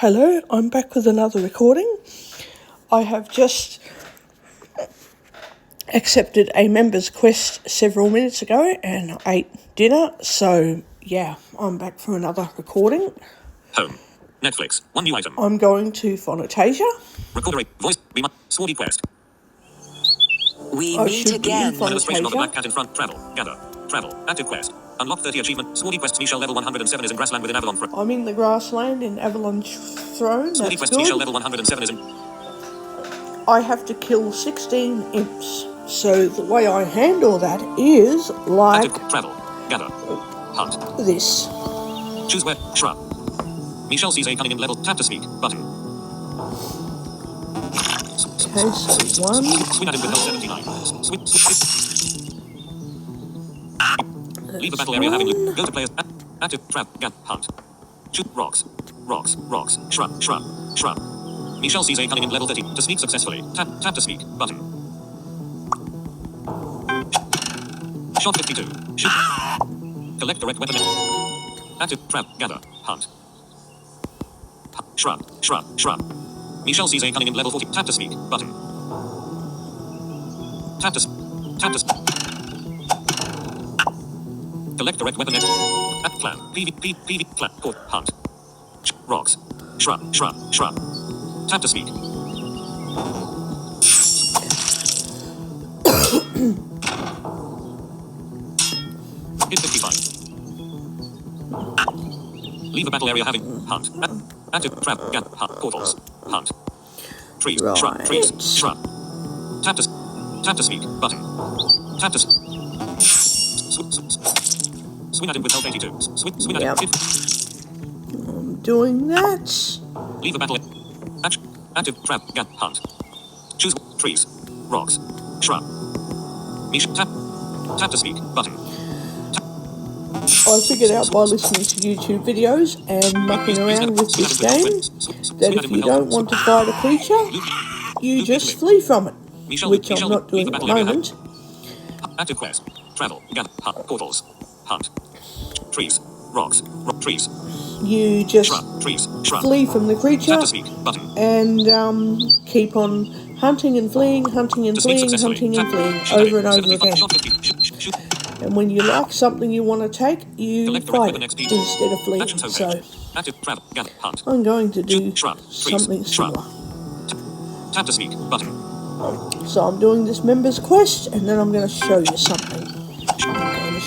Hello, I'm back with another recording. I have just accepted a member's quest several minutes ago and ate dinner, so yeah, I'm back for another recording. Home. Netflix. One new item. I'm going to Phonotasia. Recorder voice. Swordy quest. We I meet should be in again. Illustration of the black Phonotasia. cat in front. Travel. Gather. Travel. Active quest. Unlock 30 achievement. Swordy quests. Michelle level 107 is in grassland within Avalon. I'm in the grassland in Avalon Throne, Swordy that's quests. Michelle good. level 107 is in. I have to kill 16 imps, so the way I handle that is like Active. Travel. Gather. Hunt. this. Choose where. Shrub. Michelle sees a cunning in level. Tap to speak. Button. Okay, so one. Swing at him with level 79. Leave the battle area having loot. Go to players. Active. Trap. Gap. Hunt. Shoot. Rocks. Rocks. Rocks. Shrub. Shrub. Shrub. Michelle sees a cunning in level 30. To speak successfully. Tap to speak. Button. Shot 52. Shoot. Collect direct weapon. Active. Trap. Gather. Hunt. Shrub. Shrub. Shrub. Michelle sees a cunning in level 40. Tap to speak. Button. Tap to collect direct weapon. Clan. PV. Clan. Court. Hunt. Rocks. Shrub. Shrub. Shrub. Tap to speak. Hit 55. Leave the battle area having hunt. Active trap. Gap. Hunt. Portals. Hunt. Trees. Right. Shrub. Trees. Shrub. Tap to speak. Button. Tap to swing at him with health 82. Swing at him. I'm doing that. Leave the battle. Active trap. Gap. Hunt. Choose trees. Rocks. Shrub. Tap to speak. Button. I figured out by listening to YouTube videos and mucking around with this game that if you don't want to fight a creature, you just flee from it, which I'm not doing at the moment. Active quest. Travel. Gather. Hunt. Portals. Hunt. Trees. Rocks. Trees. You just flee from the creature and keep on hunting and fleeing, hunting and fleeing, hunting and fleeing over and over again. And when you like something you want to take, you fight it instead of fleeing. So I'm going to do something similar. Tap to speak. Button. So I'm doing this member's quest, and then I'm going to show you something.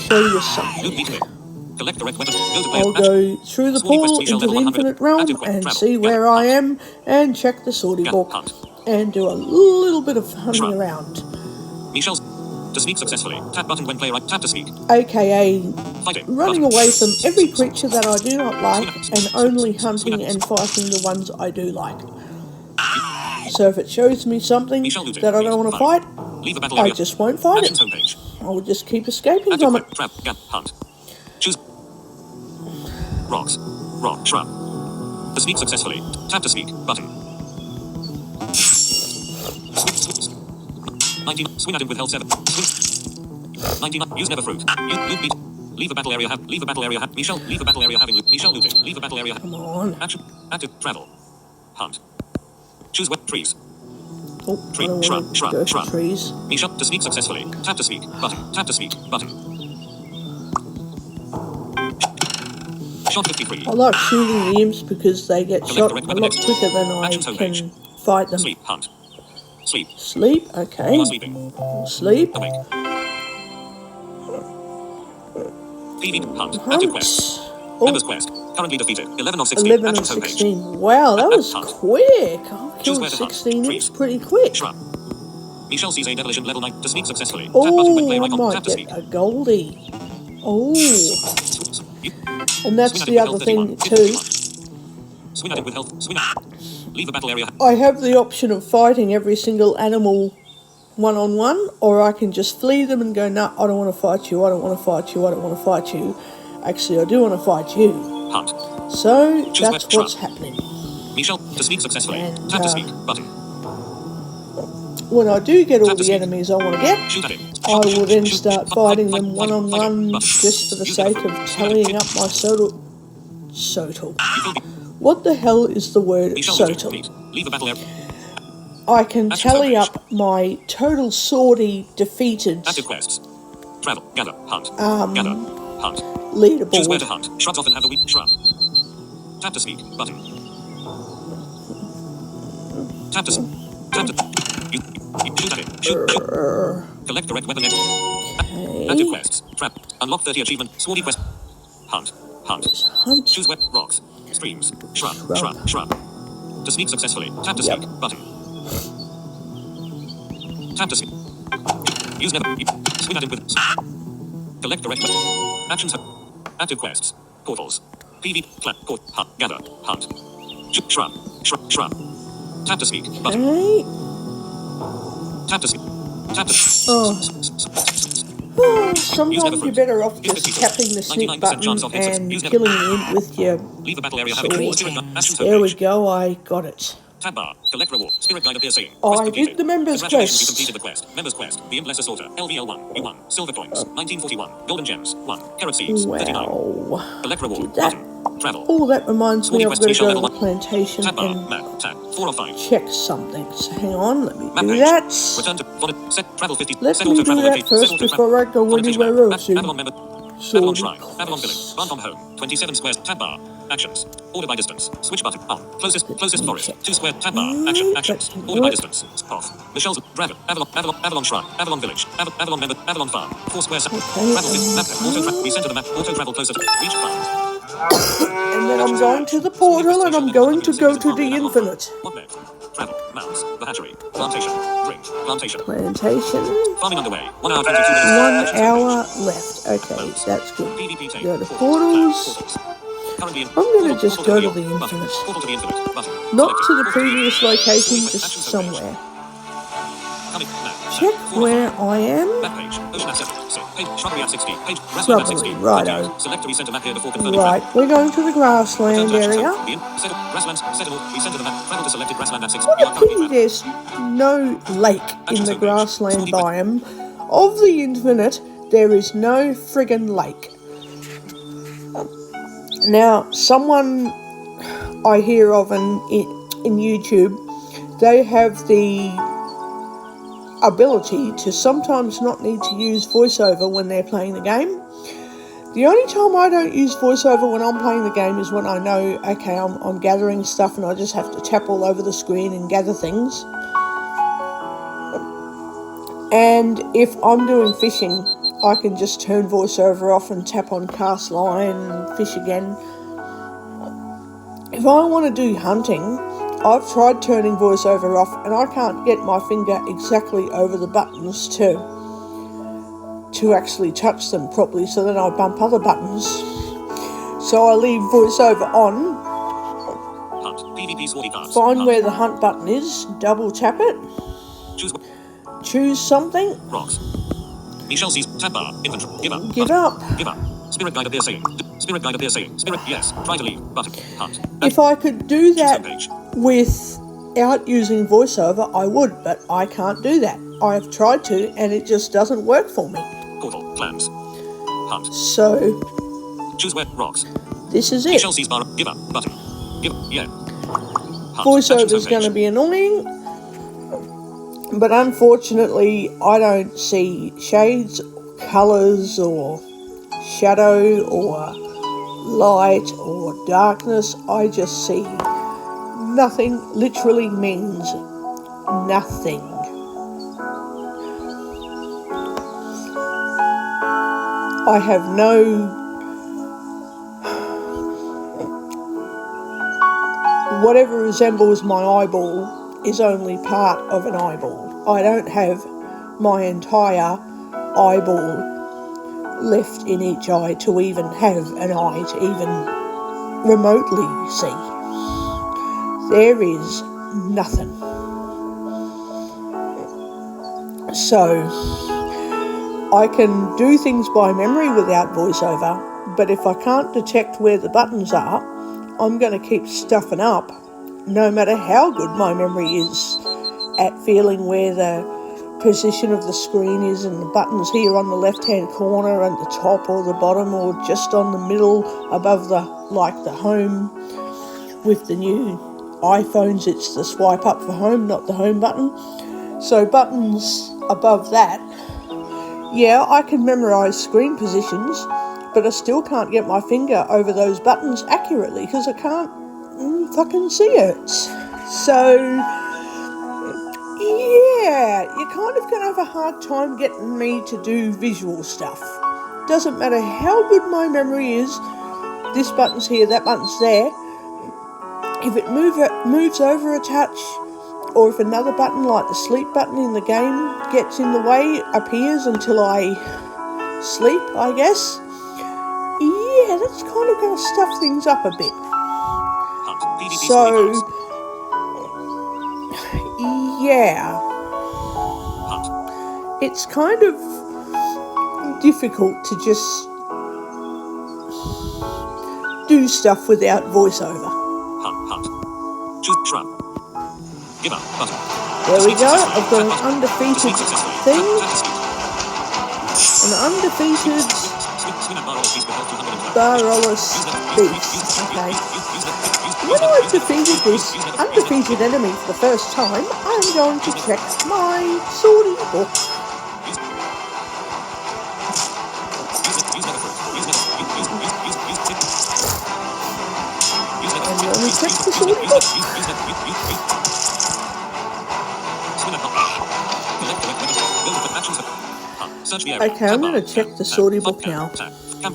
I'll go through the portal into the infinite realm and see where I am and check the swordy book and do a little bit of hunting around. Michelle's to speak successfully. Tap button when play right. Tap to speak. AKA running away from every creature that I do not like and only hunting and fighting the ones I do like. So if it shows me something that I don't want to fight, I just won't fight it. I'll just keep escaping from it. Trap. Gap. Hunt. Choose rocks. Rock. Shrub. To speak successfully. Tap to speak. Button. 19. Swing at him with health 7. 19. Use never fruit. Loot beat. Leave the battle area. Leave the battle area. Michelle. Leave the battle area having loot. Michelle looting. Leave the battle area. Come on. Action. Active. Travel. Hunt. Choose wet trees. Oh, Tree. Shrub. Trees. Michelle to speak successfully. Tap to speak. Button. Tap to speak. Button. Shot 53. I like shooting the imps because they get shot a lot quicker than I can fight them. Sleep. Hunt. Sleep. Sleep, okay. You are sleeping. Sleep. Awake. PV. Hunt. Active quest. Members quest. Currently defeated. 11 of 16. 11 of 16. Wow, that was quick. I killed 16 imps pretty quick. Shrub. Michelle sees a devilish in level 9 to speak successfully. Oh, I might get a goldie. Oh. And that's the other thing too. Swing at it with health. Swing at. Leave the battle area. I have the option of fighting every single animal one-on-one, or I can just flee them and go, nah, I don't want to fight you, I don't want to fight you, I don't want to fight you. Actually, I do want to fight you. Hunt. So, that's what's happening. Michelle, to speak successfully. Tap to speak. Button. When I do get all the enemies I want to get, I will then start fighting them one-on-one just for the sake of tallying up my What the hell is the word Michelle sotum? defeat. Leave the battle area. I can Actions tally homepage. up my total sortie defeated Active quests. Travel. Gather. Hunt. Gather. Hunt. Choose where to leaderboard. hunt. Shrubs often have a weak shrub. Tap to speak. Button. Tap to. Tap to. You shoot at it. Shoot. Collect correct weapon. Active Okay. quests. Trap. Unlock 30 achievement. Swordy quest. Hunt. Hunt. Hunt. Choose web. Rocks. Streams. Shrub. Shrub. Shrub. Shrub. To sneak successfully. Tap to Yep. speak. Button. Tap to speak. Use never. Swing at it with. Collect correct weapon. Actions. Active quests. Portals. PV. Clap. Court. Hunt. Gather. Hunt. Shrub. Shrub. Shrub. Tap to speak. Button. Okay. Tap to speak. Tap to. Sometimes you're better off just tapping the snip button and killing the imp with your Leave the battle area having a sword. spirit gun. Actions There we homepage. go, I got it. Tab bar. Collect reward. Spirit guide appears saying. Quest I completed. did the members Congratulations, you quest. completed the quest. Members quest. The Imp Lesser Slaughter. LVL1. You won. Silver coins. 1941. Golden gems. 1. Carrot seeds. 39. Wow. Collect reward. Did that. Button. Travel. Oh, that reminds me, Swordy I've quest. got to Michelle go to level the 1. plantation Tab bar. and Map. Tab. 4 of 5. check something. So hang on, let me Map do page. that. Return to Bonnet. Set travel 50. Let set me auto do travel that locate. first Set auto before I go Connotation anywhere map. else. Babylon member. Babylon Sorry. Shrine. Babylon Village. Run from home. 27 squares. Tab bar. Actions. Order by distance. Switch button. On. Closest forest. 2 square. Tab bar. Action. Actions. Order by distance. Off. Michelle's Dragon. Babylon Shrine. Babylon Village. Babylon member. Babylon Farm. 4 squares. Travel. Map. Auto travel. We center the map. Auto travel closest. Reach farm. And then I'm going to the portal and I'm going to go to the infinite. What next? Travel. Mounds. The hatchery. Plantation. Drink. Plantation. Plantation. Farming underway. 1 hour 22 minutes. 1 hour left. Okay, that's good. Go to portals. I'm going to just go to the infinite. Portal to the infinite. Button. Not to the previous location, just somewhere. Coming now. Check where I am. Map page. Ocean at 7. Page. Shrubbery at 60. Page. Grassland at 60. Shrubbery, righto. Select to recenter map here before confirming. Right, we're going to the grassland area. Grasslands. Settle. Recenter the map. Travel to selected grassland at 6. What a pity there's no lake in the grassland biome. Of the infinite, there is no friggin' lake. Now, someone I hear of in YouTube, they have the ability to sometimes not need to use voiceover when they're playing the game. The only time I don't use voiceover when I'm playing the game is when I know, okay, I'm gathering stuff and I just have to tap all over the screen and gather things. And if I'm doing fishing, I can just turn voiceover off and tap on cast line and fish again. If I want to do hunting, I've tried turning voiceover off and I can't get my finger exactly over the buttons to actually touch them properly, so then I bump other buttons. So I leave voiceover on, Hunt. PvP swordy cards. find Hunt. where the hunt button is, double tap it, choose something, Rocks. Michelle sees tab bar. Infantry. Give up. give Button. up. Give up. Spirit guide appears saying. Spirit guide appears saying. Spirit. Yes. Try to leave. Button. Hunt. If I could do that Homepage. without using voiceover, I would, but I can't do that. I have tried to and it just doesn't work for me. Portal. Clans. Hunt. So Choose where. Rocks. this is it. Michelle sees bar. Give up. Button. Give up. Yeah. Hunt. Voiceover Actions is going to homepage. be annoying, but unfortunately I don't see shades, colours or shadow or light or darkness. I just see nothing. Literally means nothing. I have no whatever resembles my eyeball is only part of an eyeball. I don't have my entire eyeball left in each eye to even have an eye to even remotely see. There is nothing. So I can do things by memory without voiceover, but if I can't detect where the buttons are, I'm going to keep stuffing up, no matter how good my memory is at feeling where the position of the screen is and the buttons here on the left-hand corner and the top or the bottom or just on the middle above the home with the new iPhones, it's the swipe up for home, not the home button. So buttons above that, yeah, I can memorise screen positions, but I still can't get my finger over those buttons accurately because I can't fucking see it. So, yeah, you're kind of going to have a hard time getting me to do visual stuff. Doesn't matter how good my memory is, this button's here, that button's there. If it moves over a touch, or if another button like the sleep button in the game gets in the way, appears until I sleep, I guess. Yeah, that's kind of going to stuff things up a bit. So, yeah, it's kind of difficult to just do stuff without voiceover. Choose shrub. Give up button. There we go. I've got an undefeated thing. An undefeated Barolus beast. Okay. When I've defeated this undefeated enemy for the first time, I'm going to check my sorting book. I'm going to check the sorting book. Okay, I'm going to check the sorting book now.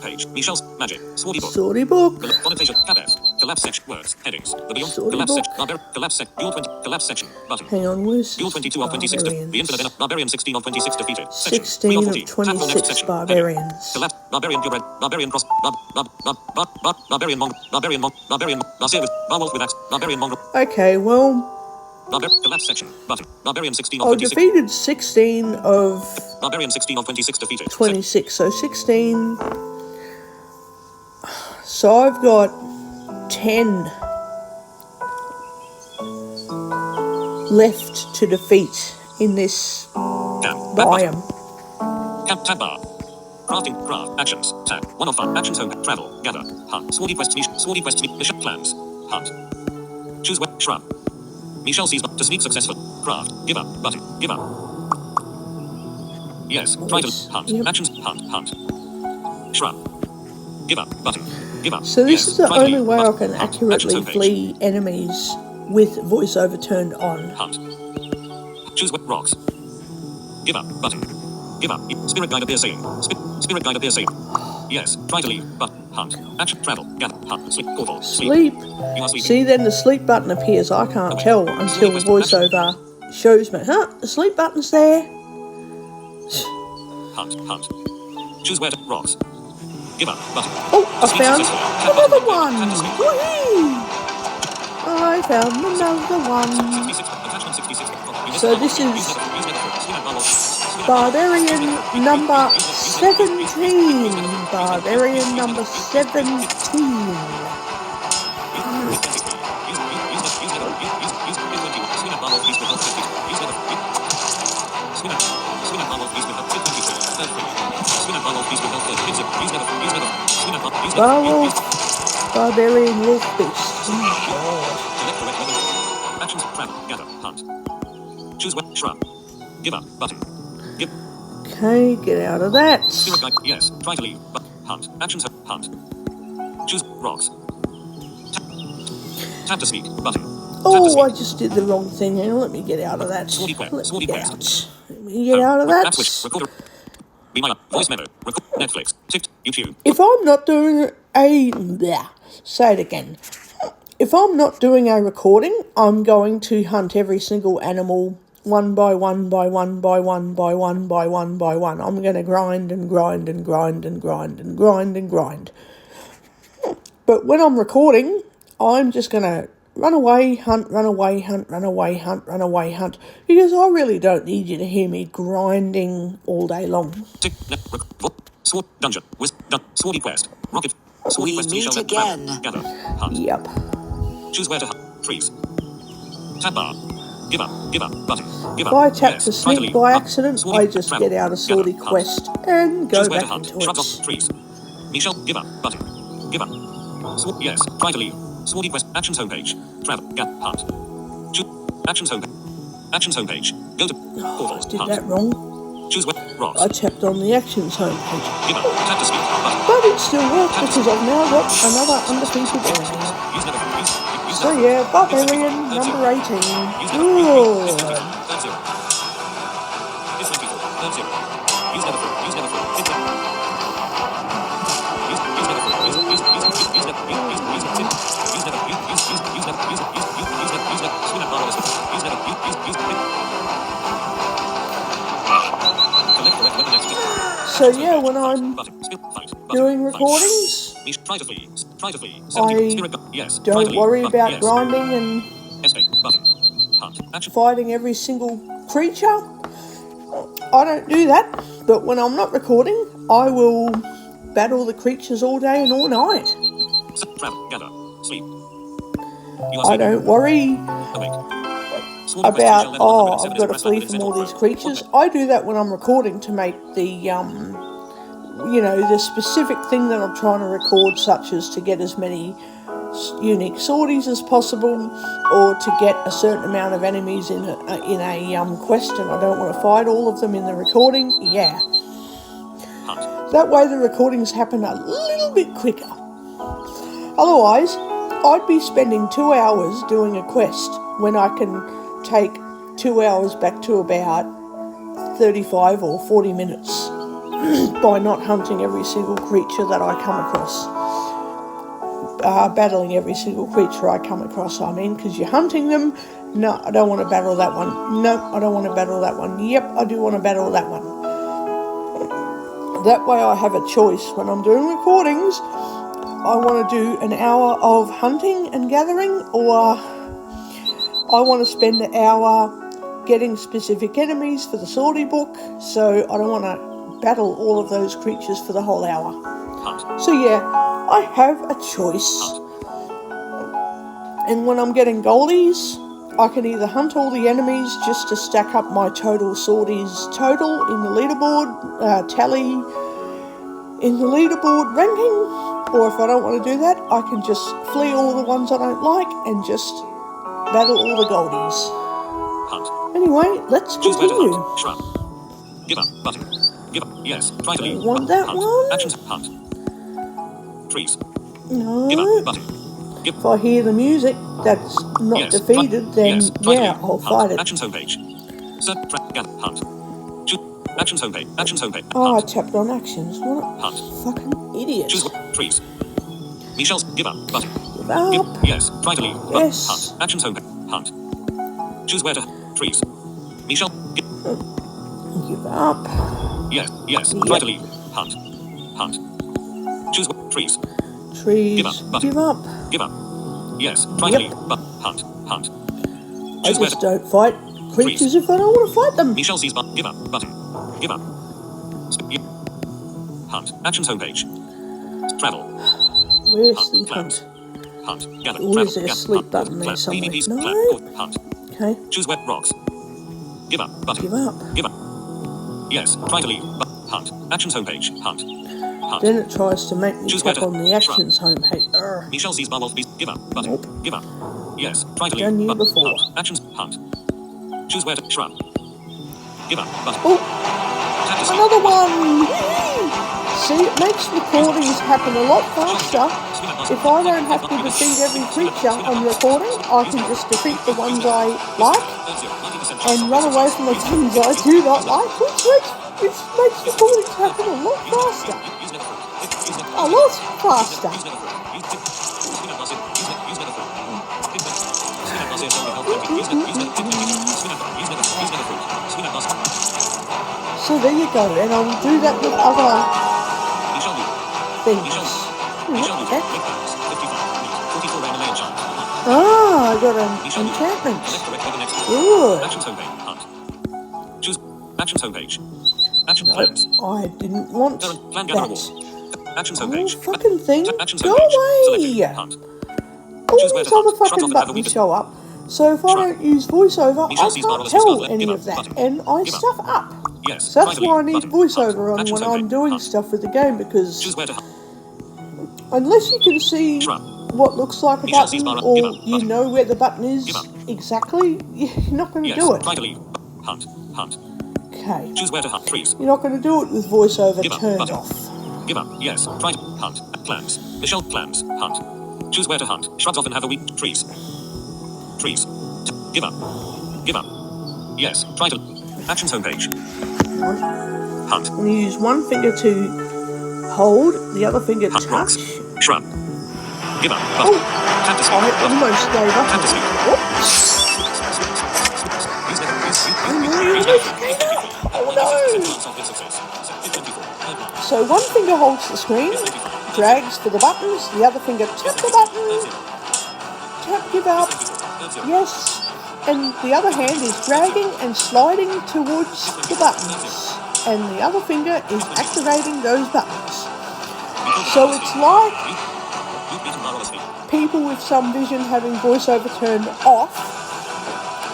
Page. Michelle's magic. Swordy book. Sorting book. Connotation. Cap F. Collapse section. Words. Headings. The beyond. Sorting Collapse book. section. Collapse section. Dual 20. Collapse section. Button. Hang on, where's Dual 22 of 26. The infinite. Barbarian 16 of 26 defeated. 16 of 26 barbarians. Collapse. Barbarian purebred. Barbarian cross. Barbarian monk. Barbarian monk. Barbarian monk. Marseille with Barwolf with axe. Barbarian monk. Okay, well, Collapse section. Button. Barbarian 16 of I 26. defeated 16 of Barbarian 16 of 26 defeated. 26, so 16. So I've got 10 left to defeat in this biome. Tab bar. Crafting, craft, actions, tab, 1 of 5, actions, home, travel, gather, hunt, swordy quests, mission, plans, hunt. Choose web, shrub. Michelle sees to sneak successful, craft, give up, button, give up. Yes, try to hunt, Yep. actions, hunt. Shrub. Give up, button, give up. So this yes, is the try to only leave, way I button, can hunt, accurately actions, homepage, flee enemies with voiceover turned on. Hunt. Choose web, rocks. Give up, button. Give up. Spirit guide appears saying. Spirit guide appears saying. Yes. Try to leave. But hunt. Action. Travel. Gather. Hunt. Sleep. Portal. Sleep. You are sleeping. See, then the sleep button appears. I can't tell until the voiceover shows me. Huh? The sleep button's there. Hunt. Choose where to rocks. Give up. Button. Oh, I Sleep found successful. another Tap one. to sleep. Whee! I found another one. 66. Attachment 66. So this is Barbarian number 17. Barbarian number 17. Barwolf, Barbarian Wolf Beast. Actions, travel, gather, hunt. Choose web, shrub. Give up, button. Give. Okay, get out of that. Spirit guide, yes. Try to leave, but hunt. Actions, hunt. Choose rocks. Tap to sneak, button. Oh, I just did the wrong thing. Hang on, let me get out of that. Let me get out. Let me get out of that. Voice memo. Netflix. Ticked. YouTube. If I'm not doing say it again. If I'm not doing a recording, I'm going to hunt every single animal one by one by one by one by one by one by one. I'm going to grind and grind and grind and grind and grind and grind. But when I'm recording, I'm just going to run away, hunt, run away, hunt, run away, hunt, run away, hunt. Because I really don't need you to hear me grinding all day long. Tick. Sword. Dungeon. Swordy quest. Rocket. We meet again. Gather. Hunt. Yep. Choose where to hunt. Trees. Tab bar. Give up. Button. Give up. If I tap yes. to Try sneak leave. by Up. accident, Swordy. I just Travel. get out of Swordy Gather. Quest and go Choose where back to hunt. into Shrubs it. off trees. Michelle. Give up. Button. Give up. Yes. Try to leave. Swarty quest. Actions homepage. Travel. Gap. Hunt. Choose. Actions homepage. Actions homepage. Go to portals. I did Hunt. that wrong. Choose web. Rocks. I tapped on the actions homepage. Give up. Tap to speak. Button. But it still worked because I've now got another undefeated enemy. Use never. Use So never. yeah, Barbarian number 18. Good. Third zero. Is 24. Third zero. Use never. Use never. Hit it. Use never. Use never. Use never. Use never. Use never. Swing up bar. Use never. Use never. Collect correct weapon active. So yeah, when I'm doing recordings, Try to flee. Try to flee. Yes. don't worry about grinding and Escape button. Hunt. Action. fighting every single creature. I don't do that, but when I'm not recording, I will battle the creatures all day and all night. Travel. Gather. Sleep. I don't worry Awake. about, oh, I've got to flee from all these creatures. I do that when I'm recording to make the, the specific thing that I'm trying to record, such as to get as many unique sorties as possible, or to get a certain amount of enemies in a quest, and I don't want to fight all of them in the recording. Yeah. That way the recordings happen a little bit quicker. Otherwise, I'd be spending 2 hours doing a quest when I can take 2 hours back to about 35 or 40 minutes by not hunting every single creature that I come across. Battling every single creature I come across, I mean, because you're hunting them. No, I don't want to battle that one. No, I don't want to battle that one. Yep, I do want to battle that one. That way I have a choice. When I'm doing recordings, I want to do an hour of hunting and gathering, or I want to spend an hour getting specific enemies for the sortie book, so I don't want to battle all of those creatures for the whole hour. So yeah, I have a choice. And when I'm getting goldies, I can either hunt all the enemies just to stack up my total sorties total in the leaderboard, tally in the leaderboard ranking, or if I don't want to do that, I can just flee all the ones I don't like and just battle all the goldies. Anyway, let's continue. Give up button. Give up. Yes. Try to leave. Want that one? Actions. Hunt. Trees. No. Give up button. If I hear the music that's not defeated, then yeah, I'll fight it. Actions homepage. Set. Track. Gather. Hunt. Choose. Actions homepage. Actions homepage. Oh, I tapped on actions. What a fucking idiot. Choose trees. Michelle's give up button. Give up. Yes. Try to leave. Yes. Hunt. Actions homepage. Hunt. Choose where to. Trees. Michelle. Give up. Yes. Yes. Yep. Try to leave. Hunt. Hunt. Choose trees. Trees. Give up. Button. Give up. Give up. Yes. Try to leave. Hunt. Hunt. I just don't fight creatures if I don't want to fight them. Michelle sees but give up button. Give up. Hunt. Actions homepage. Travel. Where's the hunt? Hunt. Gather. Or is there a sleep button there somewhere? No. Hunt. Okay. Choose wet rocks. Give up button. Give up. Give up. Yes. Try to leave. Hunt. Actions homepage. Hunt. Hunt. Then it tries to make me Choose tap better. on the actions homepage. Michelle sees bubbles. Give up button. Nope. Give up. Yes. Try to leave. Done you before. Hunt. Actions. Hunt. Choose where to shrub. Give up button. Oh, another one! See, it makes recordings happen a lot faster. If I don't have to defeat every creature on recording, I can just defeat the ones I like and run away from the ones I do not like, which makes recordings happen a lot faster. A lot faster. So there you go, and I'll do that with other things. Ah, I got an enchantment. Good. Choose actions homepage. Action No, plans. I didn't want Plan gather that. Actions Oh, homepage. fucking thing. Actions Go homepage. away. Select. Hunt. All Choose where these to other hunt. Shrubs fucking on the buttons show up. So if I don't use voiceover, I can't tell any of that, and I stuff up. Yes. So that's why I need voiceover on when I'm doing stuff with the game, because Choose where to hunt. unless you can see what looks like a We shall cease button, bar up. or Give up. you Button. know where the button is Give up. exactly, you're not going to Yes. do it. Try to leave. Hunt. Hunt. Okay. Choose where to hunt. Trees. You're not going to do it with voiceover Give up. turned Button. off. Give up. Yes. Try to hunt. Plans. Michelle plans. Hunt. Choose where to hunt. Shrubs often have a weak trees. Trees. Give up. Give up. Yes. Try to actions homepage. Hunt. And you use one finger to hold, the other finger Hunt. Rocks. touch. Shrub. Give up. Button. Oh, Tap to sleep. I Button. almost gave up. Tap to sleep. Whoops. Use method. I almost gave up. Oh no. So one finger holds the screen, drags for the buttons, the other finger tap the button, tap give up, yes, and the other hand is dragging and sliding towards the buttons, and the other finger is activating those buttons. So it's like people with some vision having voiceover turned off,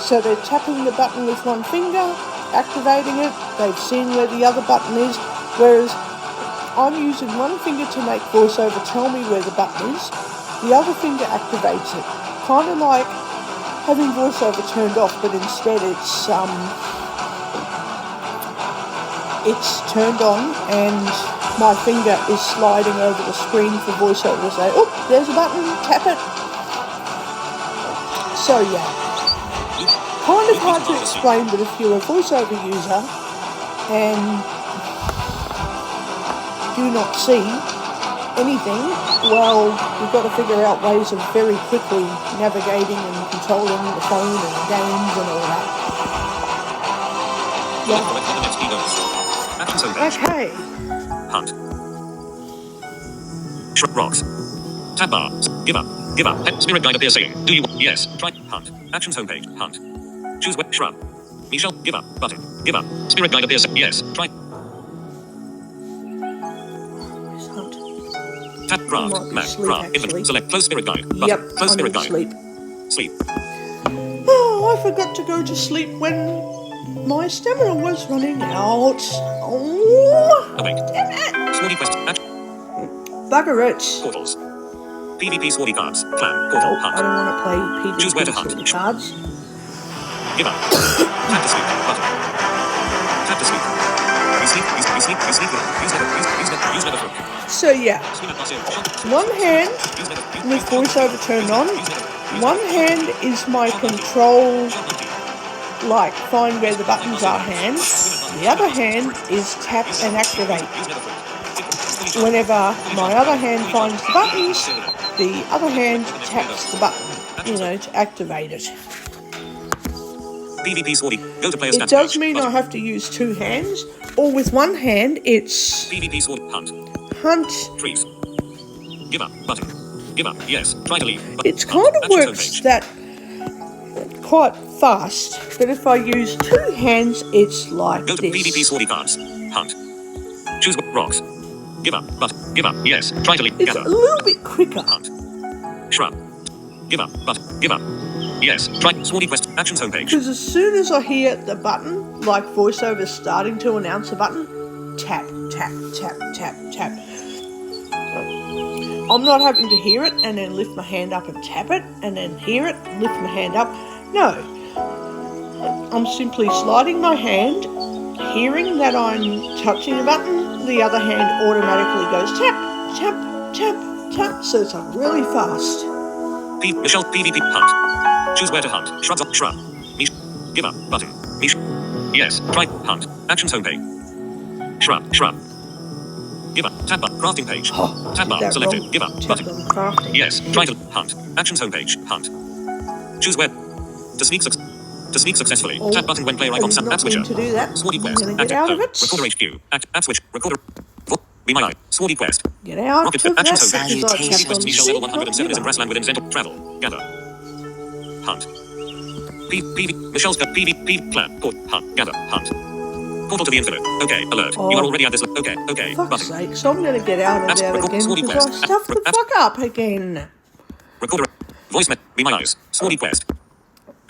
so they're tapping the button with one finger, activating it, they've seen where the other button is, whereas I'm using one finger to make voiceover tell me where the button is, the other finger activates it. Kind of like having voiceover turned off, but instead it's turned on and my finger is sliding over the screen for voiceover to say, oh, there's a button, tap it. So yeah, kind of hard to explain, but if you're a voiceover user and do not see anything, well, you've got to figure out ways of very quickly navigating and controlling the phone and games and all that. Yeah. Okay. Hunt. Shrub rocks. Tab bar. Give up. Give up. Spirit guide appears saying, do you want? Yes. Try. Hunt. Actions homepage. Hunt. Choose web. Shrub. Michelle. Give up. Button. Give up. Spirit guide appears saying, yes. Try. Tap craft. Mac. Craft. Infinite. Select close spirit guide. Button. Yep. Close spirit guide. Sleep. Sleep. Oh, I forgot to go to sleep when my stamina was running out. Oh, Awake. damn it. Swordy quest. Bugger it. Portals. PvP swordy cards. Clan. Portal. I Hunt. don't want to play PvP Choose where to hunt. swordy cards. Give up. Tap to sleep. Button. Tap to sleep. You sleep. Use method. So yeah, one hand with voiceover turned on, one hand is my control, like find where the buttons are hand, the other hand is tap and activate. Whenever my other hand finds the buttons, the other hand taps the button, to activate it. PvP swordy. Go to player It does mean I have to use two hands, or with one hand it's PvP sword. Hunt. hunt. Trees. Give up. Button. Give up. Yes. Try to leave. It kind of works that quite fast, but if I use two hands, it's like Go to this. PvP swordy cards. Hunt. Choose rocks. Give up. Button. Give up. Yes. Try to leave. It's Gather. a little bit quicker. Hunt. Shrub. Give up. Button. Give up. Yes. Try swordy quest. Actions homepage. Because as soon as I hear the button, like voiceover starting to announce a button, tap, tap, tap, tap, tap. I'm not having to hear it and then lift my hand up and tap it, and then hear it, lift my hand up. No. I'm simply sliding my hand, hearing that I'm touching a button, the other hand automatically goes tap, tap, tap, tap. So it's really fast. Michelle PvP hunt. Choose where to hunt. Shrubs up. Shrub. Give up. Button. Yes. Try. Hunt. Actions homepage. Shrub. Shrub. Give up. Tab bar. Crafting page. Oh, tab bar. Selected. Wrong. Give up. Tab Button. on crafting. Yes. Try to hunt. Actions homepage. Hunt. Choose where to sneak successfully. Oh, Tap button when player icon. App switcher. To do that. Swordy I'm quest. gonna get out of it. Recorder HQ. App switch. Recorder. Be my eye. Swordy quest. Get out Rocket of that. actions homepage. Salutations. Quest Michelle level 107 is in grassland within Central. Travel. Gather. Hunt. Michelle's PvP clan. Port. Hunt. Gather. Hunt. Portal to the infinite. Okay. Alert. Oh. You are already at this. Okay. Okay. Fuck's Button. sake, so I'm gonna get out of that again because I stuffed the fuck up again. Recorder. Voice met. Be my eyes. Swordy quest.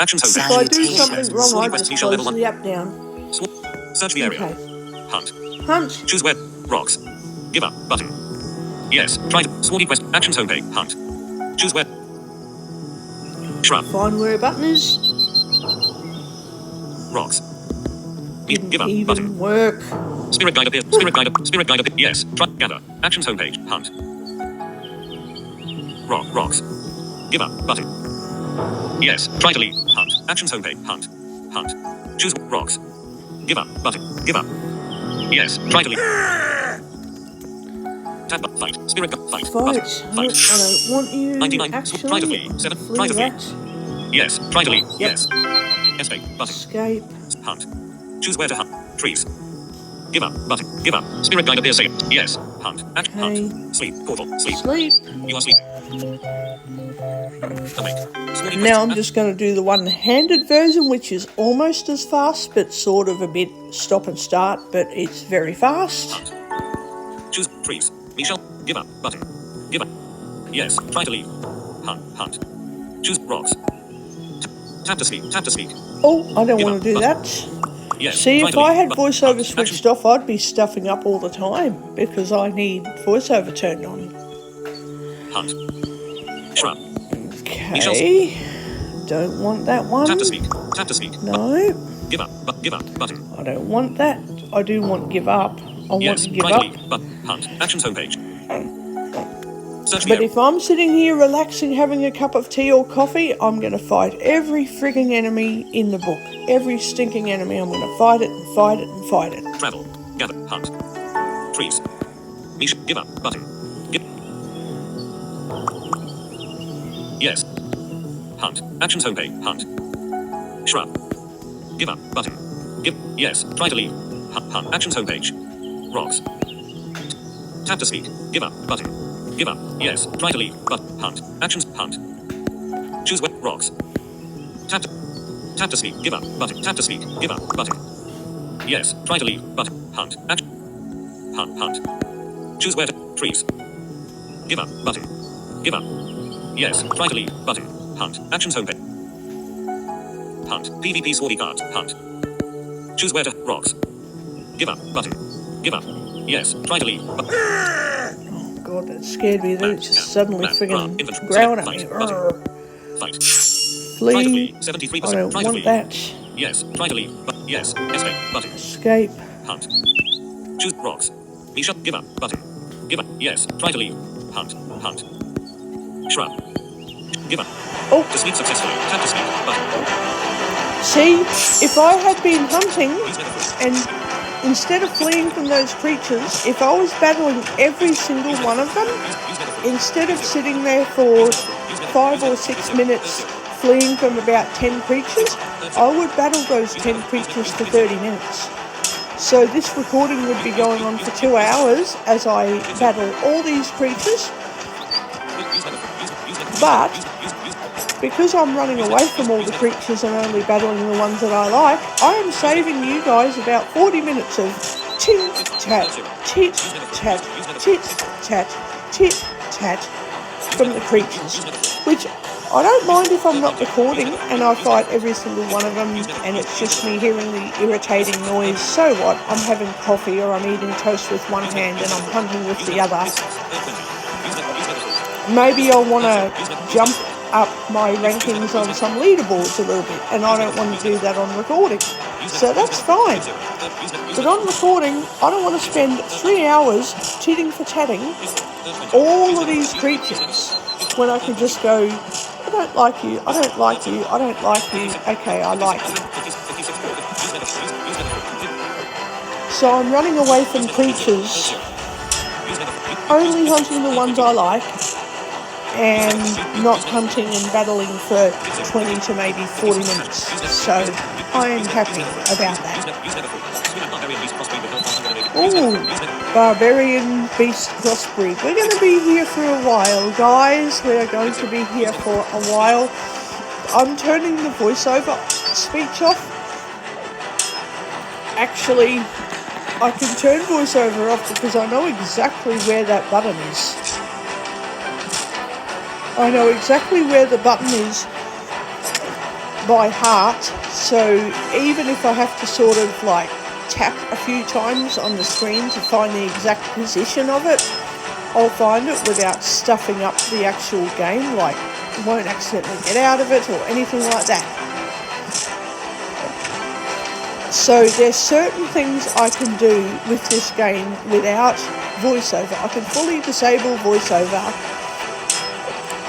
Actions homepage. If I do something wrong, Swordy I quest. just Michelle close level 1. the app down. Search the area. Okay. Hunt. Hunt. Choose where. Rocks. Give up. Button. Yes. Try to. Swordy quest. Actions homepage. Hunt. Choose where. Shrub. Find where a button is. Rocks. Didn't Give up. even Button. work. Spirit guide appears. Spirit guide. Spirit guide appears. Yes. Try. Gather. Actions homepage. Hunt. Rocks. Give up. Button. Yes. Try to leave. Hunt. Actions homepage. Hunt. Hunt. Choose rocks. Give up. Button. Give up. Yes. Try to leave. Tab. Fight. Spirit guide. Fight. Button. Fight. I don't want you 99. actually. Try to flee. 7. Flee Try to flee. that. Yes. Try to leave. Yep. Yes. Escape. Button. Escape. Hunt. Choose where to hunt. Trees. Give up. Button. Give up. Spirit guide appears second. Yes. Hunt. Act. Okay. Hunt. Sleep. Portal. Sleep. Sleep. You are sleeping. Awake. Now I'm just going to do the one-handed version, which is almost as fast, but sort of a bit stop and start, but it's very fast. Hunt. Choose trees. Michelle. Give up. Button. Give up. Yes. Try to leave. Hunt. Hunt. Choose rocks. Tap to speak. Tap to speak. Oh, I don't Give want up. to do Button. that. Yes. See, Try if to I leave. had Button. voiceover Hunt. switched Action. off, I'd be stuffing up all the time because I need voiceover turned on. Hunt. Shrub. Okay. Don't want that one. Tap to speak. Tap to speak. No. Give up. Give up. Button. I don't want that. I do want give up. I want Yes. to give Try to up. leave. Button. Hunt. Actions homepage. Search the But area. if I'm sitting here relaxing, having a cup of tea or coffee, I'm going to fight every frigging enemy in the book. Every stinking enemy. I'm going to fight it and fight it and fight it. Travel. Gather. Hunt. Trees. Mish. Give up. Button. Give. Yes. Hunt. Actions homepage. Hunt. Shrub. Give up. Button. Give. Yes. Try to leave. Hunt. Hunt. Actions homepage. Rocks. Tap to speak. Give up. Button. Give up. Yes. Try to leave. But hunt. Actions. Hunt. Choose where. Rocks. Tap to. Tap to speak. Give up. Button. Tap to speak. Give up. Button. Yes. Try to leave. Button. Hunt. Action. Hunt. Hunt. Choose where to. Trees. Give up. Button. Give up. Yes. Try to leave. Button. Hunt. Actions homepage. Hunt. PvP swordy cards. Hunt. Choose where to. Rocks. Give up. Button. Give up. Yes. Try to leave. God, that scared me. Then it just suddenly friggin' Inventory. growled at Fight. me. Button. Arr. Fight. Try to Flee. flee. 73%. I don't Try to want flee. that. Yes. Try to leave. But yes. Escape. Button. Escape. Hunt. Choose rocks. Misha. Give up. Button. Give up. Yes. Try to leave. Hunt. Hunt. Shrub. Give up. Oh. To speak successfully. Tap to speak. Button. See, if I had been hunting Use metaphor. and instead of fleeing from those creatures, if I was battling every single one of them, Use metaphor. instead of sitting there for 5 or 6 minutes fleeing from about 10 creatures, I would battle those 10 creatures for 30 minutes. So this recording would be going on for 2 hours as I battle all these creatures, Use metaphor. Use metaphor. but Use because I'm running away from all the creatures and only battling the ones that I like, I am saving you guys about 40 minutes of tit-tat, tit-tat, tit-tat, tit-tat from the creatures, which I don't mind if I'm not recording and I fight every single one of them and it's just me hearing the irritating noise. So what? I'm having coffee or I'm eating toast with one hand and I'm hunting with the other. Maybe I'll want to jump up my rankings on some leaderboards a little bit and I don't want to do that on recording. So that's fine. But on recording, I don't want to spend 3 hours titting for tatting all of these creatures when I could just go, I don't like you, I don't like you, I don't like you, okay, I like you. So I'm running away from creatures, only hunting the ones I like, and not hunting and battling for 20 to maybe 40 minutes. So I am happy about that. Ooh, barbarian beast crossbreed. We're going to be here for a while, guys. We're going to be here for a while. I'm turning the voiceover speech off. Actually, I can turn voiceover off because I know exactly where that button is. I know exactly where the button is by heart, so even if I have to sort of like tap a few times on the screen to find the exact position of it, I'll find it without stuffing up the actual game, like won't accidentally get out of it or anything like that. So there's certain things I can do with this game without voiceover. I can fully disable voiceover,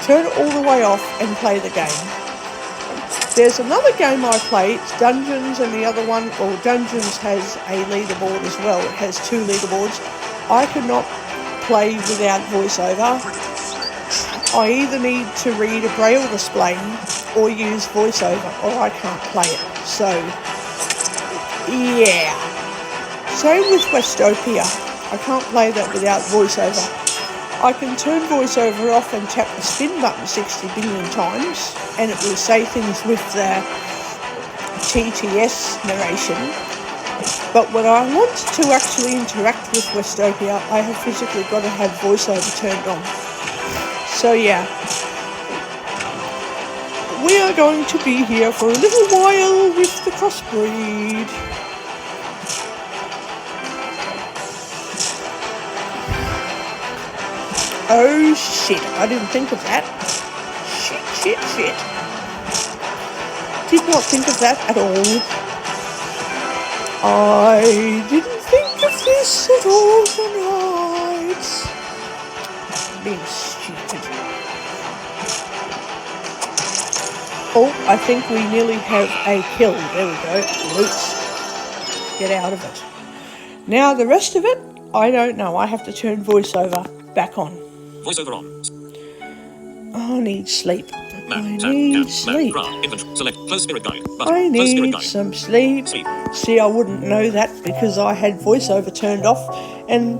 turn it all the way off and play the game. There's another game I play, it's Dungeons, and the other one, or Dungeons has a leaderboard as well. It has 2 leaderboards. I cannot play without voiceover. I either need to read a braille display or use voiceover, or I can't play it. So, yeah. Same with Westopia. I can't play that without voiceover. I can turn voiceover off and tap the spin button 60 billion times, and it will say things with the TTS narration. But when I want to actually interact with Westopia, I have physically got to have voiceover turned on. So yeah, we are going to be here for a little while with the crossbreed. Oh shit, I didn't think of that. Shit. Did not think of that at all. I didn't think of this at all tonight. Being stupid. Oh, I think we nearly have a kill. There we go. Loot. Get out of it. Now the rest of it, I don't know. I have to turn voiceover back on. Voiceover on. I need sleep. Map, I tab, need camp, sleep. Map, graph, inventory, select, close spirit guide, button, I close spirit need guide. some sleep. Sleep. See, I wouldn't know that because I had voiceover turned off, and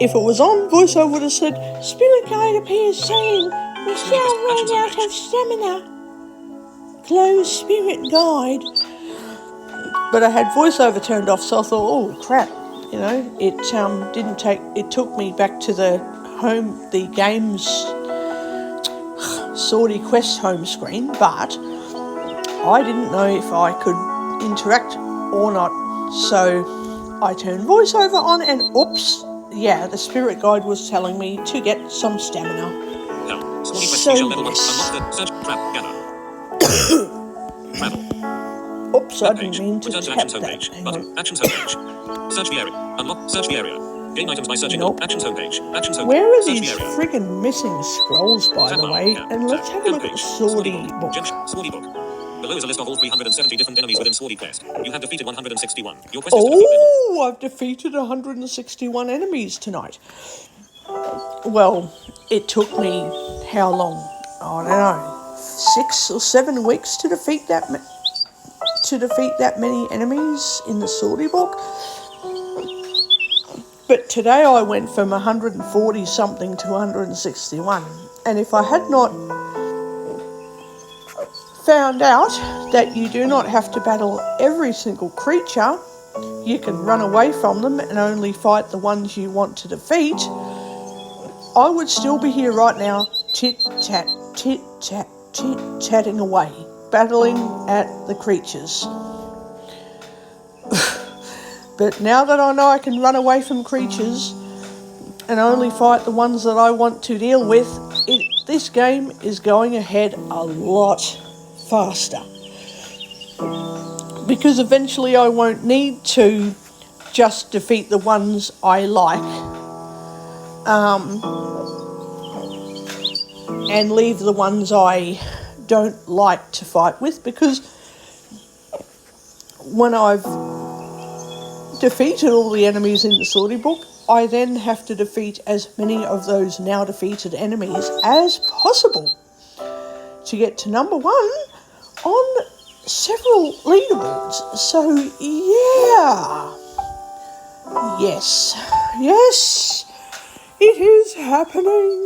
if it was on, voiceover would have said, Spirit Guide appears saying, Michelle ran out of stamina. Close Spirit Guide. But I had voiceover turned off, so I thought, oh crap, you know, it took me back to the game's Swordy Quest home screen, but I didn't know if I could interact or not, so I turned voiceover on and oops, yeah, the spirit guide was telling me to get some stamina. Help. Swordy Quest So Shell level 1. yes. Unlock the search, trap, gather. Travel. Oops, I Map didn't page. mean to Return to tap Actions that. homepage. Hang Button. on. Actions homepage. Search the area. Unlock. Search the area. Gain items by searching. Nope. Actions homepage. Actions homepage. Where are Search these the area. friggin' missing scrolls, by Tab the bar, way? tab, And let's tab, have a look at page. the Swordy book. Swordy book. Below is a list of all 370 different enemies within Swordy Quest. You have defeated 161. Your quest is to defeat them all. Oh, I've defeated 161 enemies tonight. Well, it took me how long? I don't know, 6 or 7 weeks to defeat that many enemies in the Swordy book. But today I went from 140 something to 161, and if I had not found out that you do not have to battle every single creature, you can run away from them and only fight the ones you want to defeat, I would still be here right now, tit-tat-tit-tat-tit-tatting away, battling at the creatures. But now that I know I can run away from creatures and only fight the ones that I want to deal with, this game is going ahead a lot faster. Because eventually I won't need to just defeat the ones I like and leave the ones I don't like to fight with, because when I've defeated all the enemies in the Swordy book, I then have to defeat as many of those now defeated enemies as possible to get to number 1 on several leaderboards. So yeah, yes, it is happening.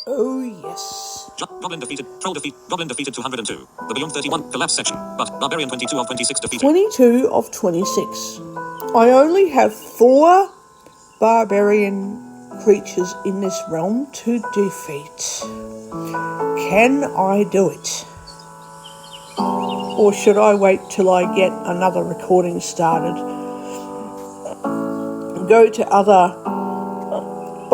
Oh yes. Goblin defeated. Troll defeat. Goblin defeated 202. The Beyond 31 collapse section. But Barbarian 22 of 26 defeated. 22 of 26. I only have 4 barbarian creatures in this realm to defeat. Can I do it? Or should I wait till I get another recording started? Go to other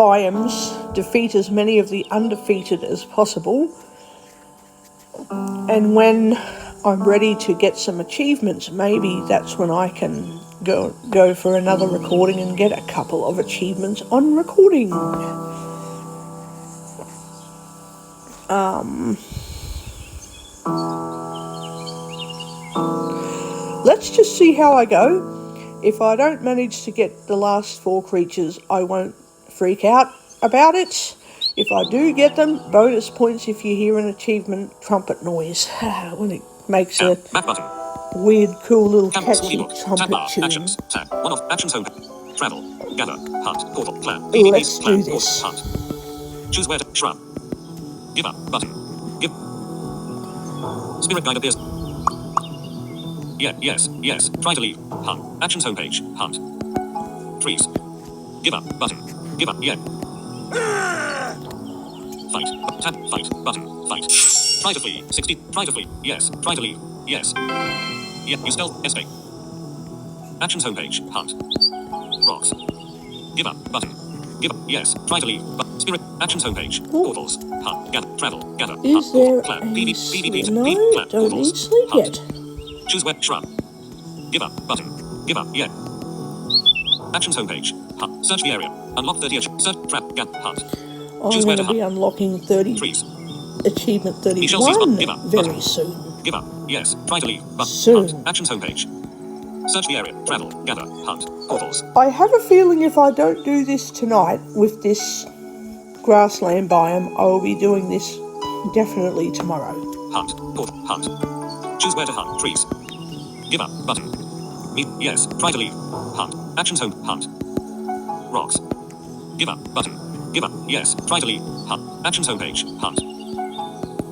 biomes, defeat as many of the undefeated as possible, and when I'm ready to get some achievements, maybe that's when I can go for another recording and get a couple of achievements on recording. Let's just see how I go. If I don't manage to get the last 4 creatures, I won't freak out about it. If I do get them, bonus points if you hear an achievement trumpet noise when it makes a Back button. weird, cool little Camp, catchy book. Tab trumpet bar. tune. Actions. Tab. 1 of actions home. Travel. Gather. Hunt. Portal. Plan. PvP. Let's Plan. do this. Hunt. Choose where to. Shrub. Give up. Button. Give. Spirit guide appears. Yeah. Yes. Try to leave. Hunt. Actions homepage. Hunt. Trees. Give up. Button. Give up. Yeah. Fight. Tab. Fight. Button. Fight. Try to flee. 60. Try to flee. Yes. Try to leave. Yes. Yeah. You stealth. Escape. Actions homepage. Hunt. Rocks. Give up. Button. Give up. Yes. Try to leave. Spirit. Actions homepage. Portals. Hunt. Gather. Travel. Gather. Is Hunt. there Portal. Plan. a PvP. sleep? No, Plan. don't Portals. need sleep Hunt. yet. Choose web. Shrub. Give up. Button. Give up. Yeah. Actions homepage. Hunt. Search the area. Unlock 30. Search. Trap. Gap. Hunt. I'm Choose where going to to be hunt. unlocking 30 Trees. achievement Michelle sees 31 give up. very Button. soon. Give up. Yes. Try to leave. Soon. Hunt. Actions homepage. Search the area. Travel. Gather. Hunt. Portals. I have a feeling if I don't do this tonight with this grassland biome, I will be doing this definitely tomorrow. Hunt. Portal. Hunt. Choose where to hunt. Trees. Give up. Button. Yes. Try to leave. Hunt. Actions home. Hunt. Rocks. Give up. Button. Give up. Yes. Try to leave. Hunt. Actions homepage. Hunt.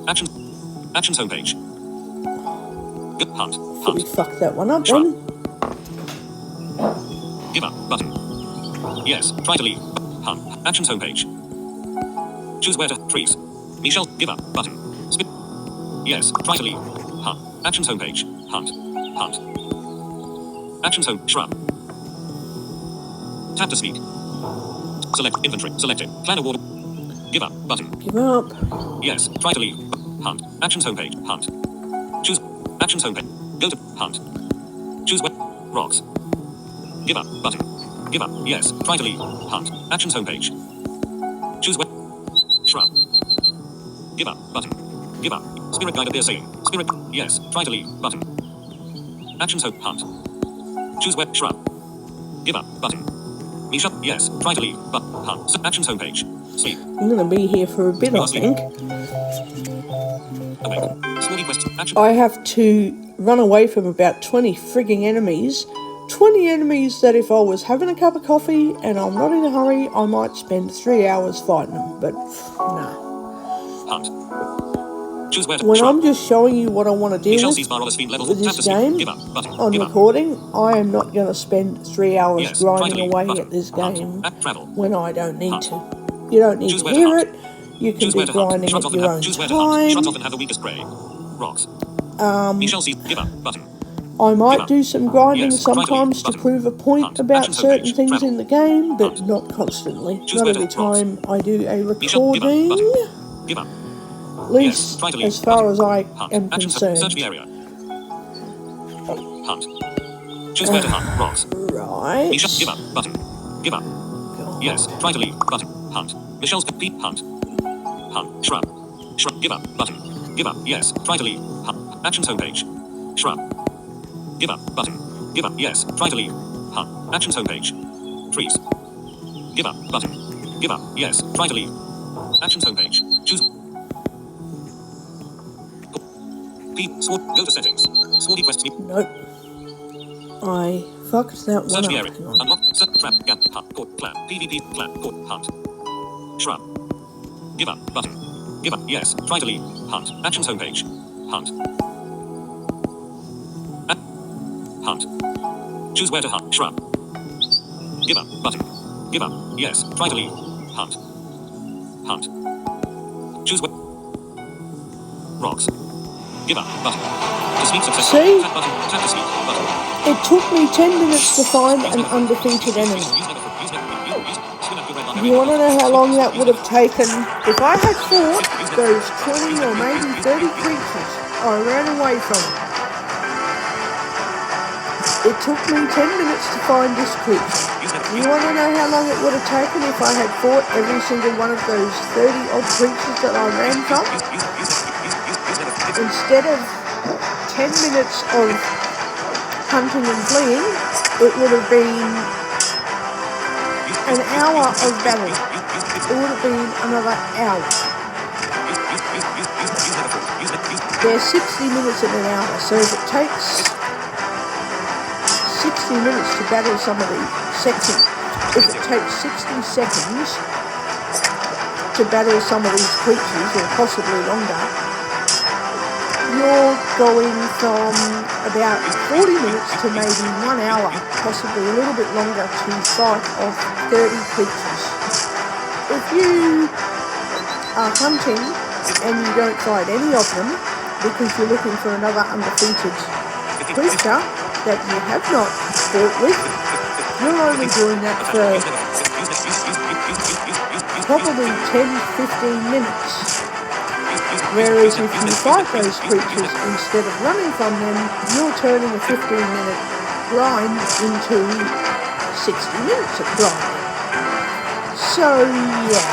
Actions. Actions homepage. Good. Hunt. We Hunt. fucked that one up Shrub. then. Give up. Button. Yes. Try to leave. Hunt. Actions homepage. Choose where to. Trees. Michelle. Give up. Button. Spit. Yes. Try to leave. Hunt. Actions homepage. Hunt. Hunt. Actions home. Shrub. Tap to speak. Select inventory. Selected. Clan award. Give up. Button. Give up. Yes. Try to leave. Hunt. Actions homepage. Hunt. Choose. Actions homepage. Go to. Hunt. Choose where. Rocks. Give up. Button. Give up. Yes. Try to leave. Hunt. Actions homepage. Choose where. Shrub. Give up. Button. Give up. Spirit guide appears saying. Spirit. Yes. Try to leave. Button. Actions home. Hunt. Choose where. Shrub. Give up. Button. Misha. Yes. Try to leave. But. Hunt. Actions homepage. Sleep. I'm going to be here for a bit, I think. Awake. Small quests. Action. I have to run away from about 20 frigging enemies. 20 enemies that if I was having a cup of coffee and I'm not in a hurry, I might spend 3 hours fighting them. But, nah. Hunt. Choose where to. When Shrub. I'm just showing you what I want to deal Michelle with sees bar on the screen level. with Tap this to speak. game Give up. Button. on Give up. recording, I am not going to spend 3 hours Yes. Try to grinding leave. away Button. at this Hunt. game Travel. when I don't need Hunt. to. You don't need Choose to where to hear hunt. it. You can Choose be where to hunt. grinding Shrubs at often your have. own Choose where to hunt. Shrubs time. often have the weakest prey. Rocks. Michelle sees. Give up. Button. I Give might up. do some grinding Yes. Try to leave. sometimes to Button. prove a point Hunt. about Actions certain homepage. things Travel. in the game, but Hunt. not constantly. Choose Not where to. every Rocks. time I do a Michelle. Give up. recording, Button. Give up. at least Yes. Try to leave. as far Button. as I Hunt. am Actions. concerned. Search the area. Hunt. Choose where to hunt. Rocks. Right. Michelle. Give up. Button. Give up. God. Yes. Try to leave. Button. Hunt. Michelle's peep. Hunt. Hunt. Shrub. Shrub. Give up. Button. Give up. Yes. Try to leave. Hunt. Actions homepage. Shrub. Give up. Button. Give up. Yes. Try to leave. Hunt. Actions homepage. Trees. Give up. Button. Give up. Yes. Try to leave. Actions homepage. Choose. Sword. Go to settings. Swordy quests. Nope. I fucked that one Search up. the area. Hang on. Unlock. Search. Trap. Gap. Hunt. Court. Plan. PvP. Plan. Court. Hunt. Shrub. Give up. Button. Give up. Yes. Try to leave. Hunt. Actions homepage. Hunt. Hunt. Choose where to hunt. Shrub. Give up. Button. Give up. Yes. Try to leave. Hunt. Hunt. Choose where. Rocks. Give up. Button. To speak successfully. See? Tap button. Tap to speak. Button. It took me 10 minutes to find an undefeated enemy. You want to know how long that would have taken? If I had fought those 20 or maybe 30 creatures I ran away from, it took me 10 minutes to find this creature. You want to know how long it would have taken if I had fought every single one of those 30 odd creatures that I ran from? Instead of 10 minutes of hunting and fleeing, it would have been an hour of battle. It would have been another hour. There's 60 minutes in an hour, so if it takes 60 minutes to battle some of these sections, if it takes 60 seconds to battle some of these creatures, or possibly longer, you're going from about 40 minutes to maybe 1 hour, possibly a little bit longer, to fight off 30 creatures. If you are hunting and you don't fight any of them because you're looking for another undefeated creature that you have not fought with, you're only doing that for probably 10-15 minutes. Whereas if you fight those creatures instead of running from them, you're turning a 15-minute grind into 60 minutes of grinding. So yeah,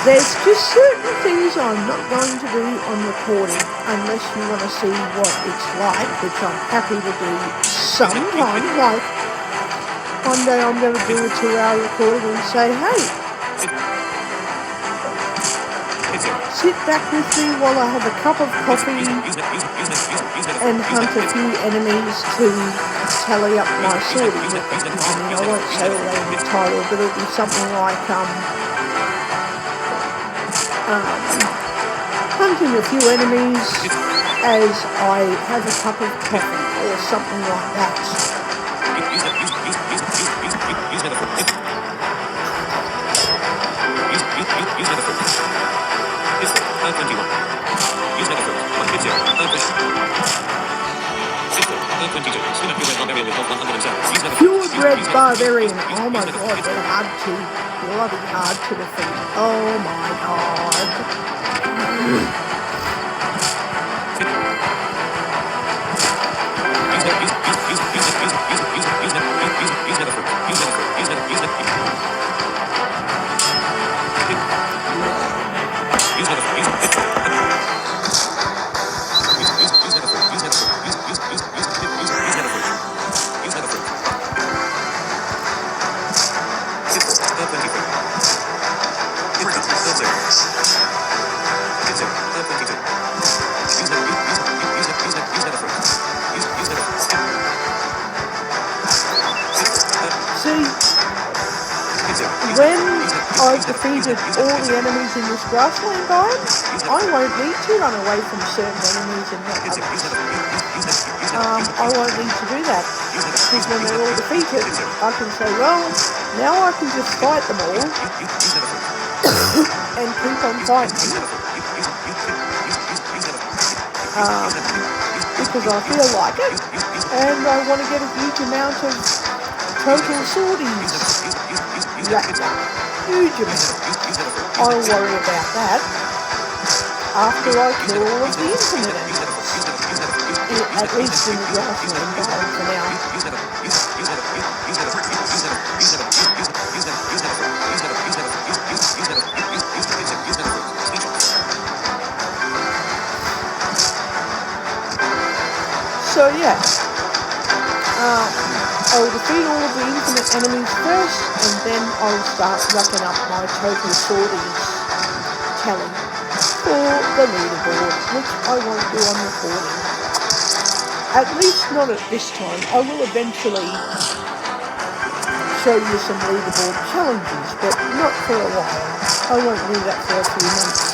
there's just certain things I'm not going to do on recording unless you want to see what it's like, which I'm happy to do sometimes. Like one day I'm going to do a 2-hour recording and say, hey, sit back with me while I have a cup of coffee and hunt a few enemies to tally up my sorting with them. I mean, I won't say all that in the title, but it'll be something like hunting a few enemies as I have a cup of coffee or something like that. Purebred barbarian. Oh my god, they're bloody hard to defeat. Oh my god. When I've defeated all the enemies in this grassland biome, I won't need to run away from certain enemies and not others. I won't need to do that, because when they're all defeated, I can say, well, now I can just fight them all and keep on fighting, because I feel like it, and I want to get a huge amount of total sorties. Huge amount. I'll worry about that after I kill all of the infinite enemies. At least in the grassland biome for now. So yeah, I'll defeat all of the infinite enemies first, and then I'll start racking up my total sorties tally for the leaderboard, which I won't do on recording. At least not at this time. I will eventually show you some leaderboard challenges, but not for a while. I won't do that for a few months.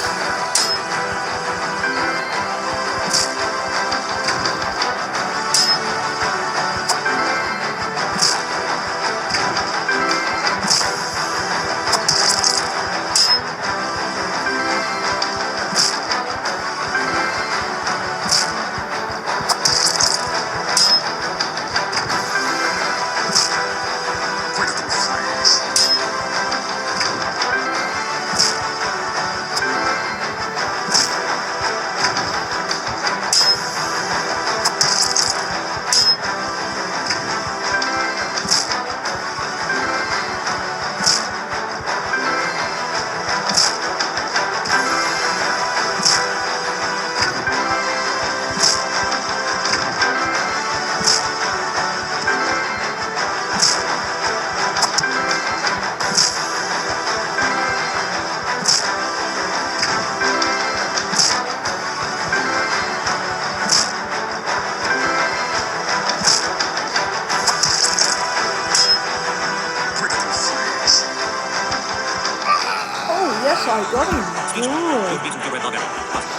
I got him. Speech on. Oh. You've beaten Red Barbarian. Button.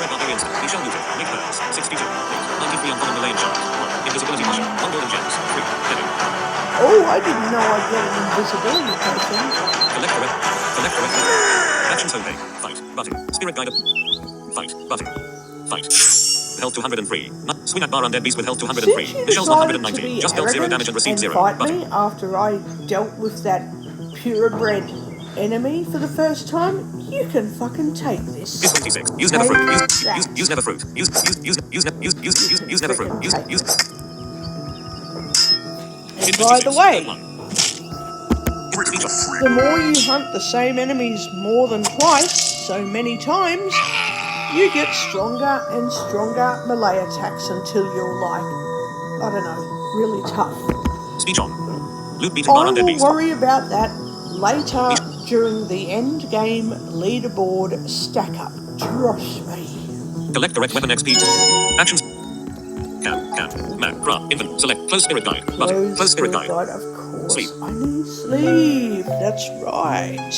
Red Barbarians. Michelle Newton. Nick Burns. 62. 93 uncommon Malayan Shark. 1. Invisibility potion. 1 golden gems. 3. Heavy. Oh, I didn't know I'd get an invisibility potion. Collect the red. Collect the red. Actions homepage. Fight. Button. Spirit guide. Fight. Button. Fight. Health 203. Swing at bar undead beast with health 203. Since you Michelle's decided to 190. be Just dealt 0 arrogant damage and received 0. fight Button. me after I dealt with that purebred enemy for the first time, you can fucking take this. Use 26. Use never fruit. Take Use never fruit. Use never fruit. Use. And by the way, Speech on. the more you hunt the same enemies more than twice, so many times, you get stronger and stronger melee attacks until you're like, I don't know, really tough. Speech on. Loot beaten bar I undead will beast. worry about that later during the end game leaderboard stack up. Trust me. Collect direct weapon XP. Actions. Can. Man. Craft. Infant. Select. Close spirit guide. Button. Close spirit guide. Of course. Sleep. I need sleep. That's right.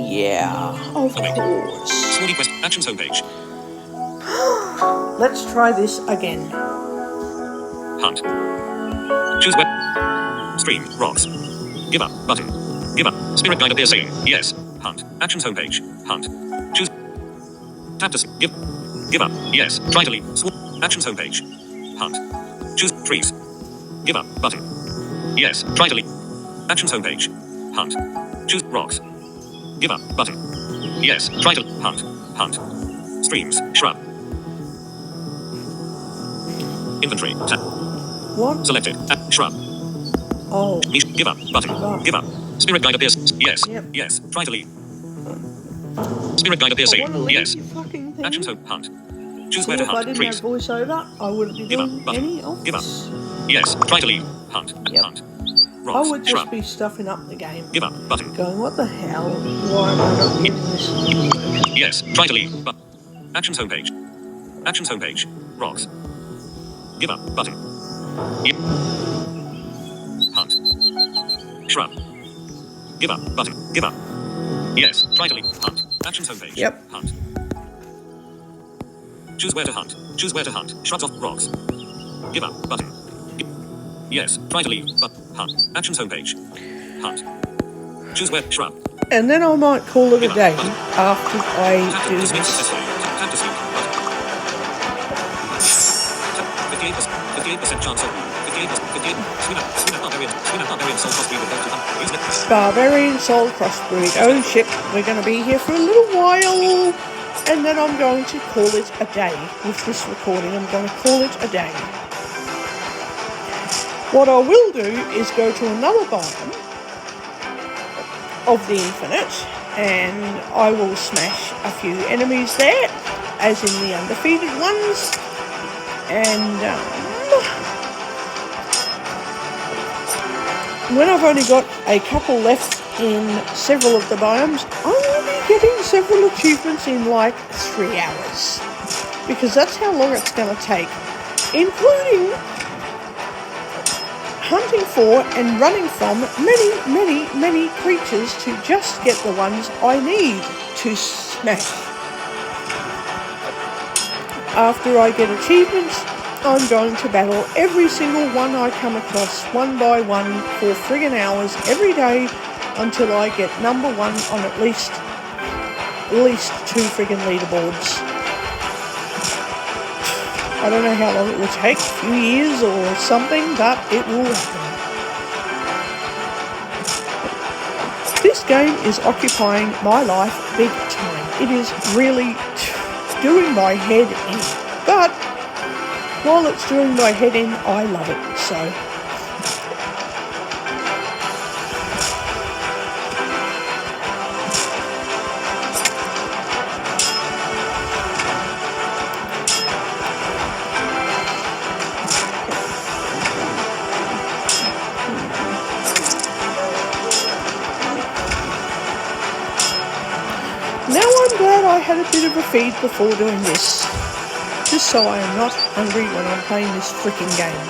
Yeah, of course. Swordy quest. Actions homepage. Let's try this again. Hunt. Choose web. Stream. Rocks. Give up. Button. Give up. Spirit guide appears saying yes. Hunt. Actions homepage. Hunt. Choose. Tap to give. Give up. Yes. Try to leave. Actions homepage. Hunt. Choose trees. Give up. Button. Yes. Try to leave. Actions homepage. Hunt. Choose rocks. Give up. Button. Yes. Try to hunt. Hunt. Streams. Shrub. Inventory. Tap. What? Selected. Shrub. Oh. Give up. Button. Give up. Give up. Spirit guide appears. Yes. Yep. Yes. Try to leave. Spirit guide appears I saying want to leave yes. you fucking thing. Actions home. Hunt. Choose See, where to if I hunt. didn't Trees. have voiceover, I wouldn't be Give up. doing Button. any of Give up. this. Yes. Try to leave. Hunt. Yep. Hunt. I Rocks. would just Shrub. be stuffing up the game. Give up. Button. Going, what the hell? Why am I not getting this? Yes. Try to leave. But actions homepage. Actions homepage. Rocks. Give up. Button. Yep. Hunt. Shrub. Give up. Button. Give up. Yes. Try to leave. Hunt. Actions homepage. Yep. Hunt. Choose where to hunt. Choose where to hunt. Shrubs off rocks. Give up. Button. Yes. Try to leave. But hunt. Actions homepage. Hunt. Choose where. Shrub. And then I might call it a day after I Tap do to dismiss this. successfully. Tap to sleep. Button. 58% chance of 58. Swing up barbarian. Swing up barbarian soul crossbreed with to hunt. Use it. Barbarian Soul Crossbreed. Oh shit, we're going to be here for a little while. And then I'm going to call it a day. With this recording, I'm going to call it a day. What I will do is go to another biome of the Infinite, and I will smash a few enemies there, as in the undefeated ones. And when I've only got a couple left in several of the biomes, I will be getting several achievements in like 3 hours. Because that's how long it's going to take, including hunting for and running from many creatures to just get the ones I need to smash. After I get achievements, I'm going to battle every single one I come across one by one for friggin' hours every day until I get number 1 on at least 2 friggin' leaderboards. I don't know how long it will take, a few years or something, but it will happen. This game is occupying my life big time. It is really doing my head in. But while it's doing my head in, I love it, so. Now I'm glad I had a bit of a feed before doing this, just so I am not hungry when I'm playing this freaking game.